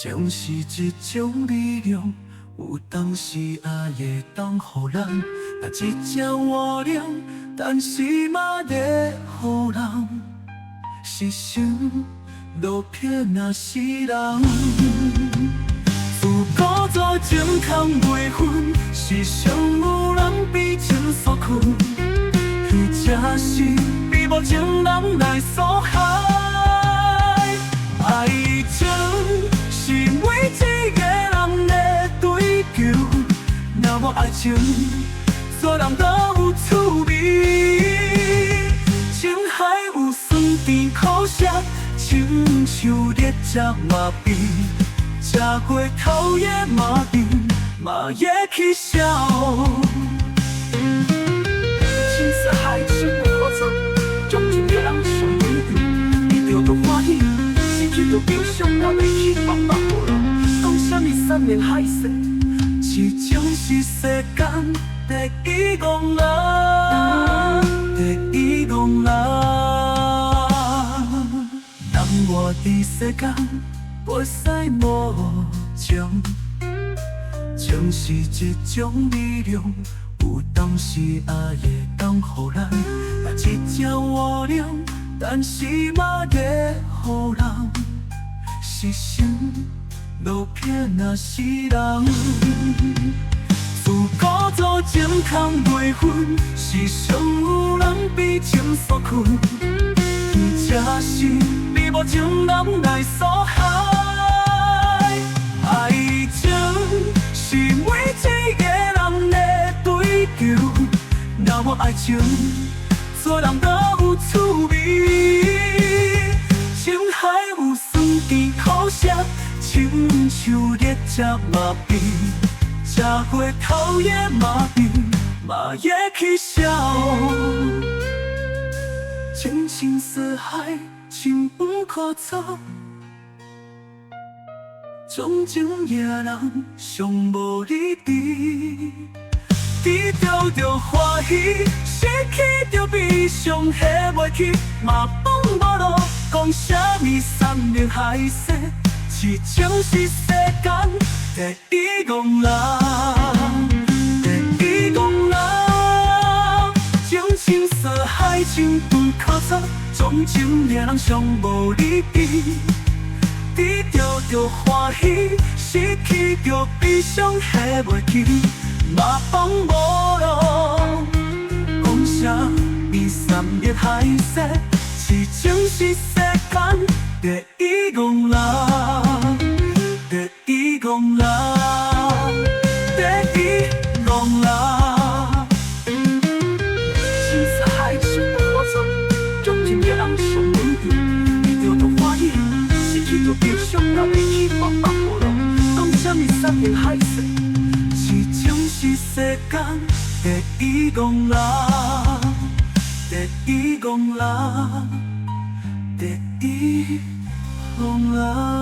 情是一种力量，有当时也会当予人，若一正活量，但是嘛会予人失心落魄若是人。自古做情空袂分，是上有人比情所困，迄才是比无情人来所害。爱情是每一个人的追求，若无爱情，做人都有趣味。情海有酸甜苦涩，亲像烈汁麻痹，吃过头也麻痹，嘛会起笑。情似海，情不可测，终究让人伤悲。你着多欢喜，失去着悲伤，那袂去茫茫无路。讲啥物山盟海誓，痴情是世间第一戆人，第一戆人。人活伫世间，袂使无情。情是一种力量，有当时也会当予人，若一正活量，但是嘛会予人失心落魄若是人。自古做情空袂分，是上有人比情所困，伊才是比无情人来所害。爱情是每一个人的追求，若无爱情，做人都有趣味。情海有酸甜苦涩，亲像烈汁麻痹，吃过头也麻痹，嘛会起笑。情深似海，情不可测，钟情野人上无理智。得到着欢喜，失去着悲伤，下袂去，嘛放无路。讲啥物山盟海誓，痴情是世间第一戆人，第一戆人。情深似海，情不可测，钟情惹人上无理智。得到着欢喜，失去着悲伤，下袂去，嘛放无路。讲啥物山盟海誓，痴情是世间第一戆人，第一戆人，第一戆人。情似海，情不可测，钟情惹人上无理智。得到着欢喜，失去着悲伤，那会去茫茫无路。讲啥物山盟海誓，痴情是世间第一戆人，第一戆人，第一戆人。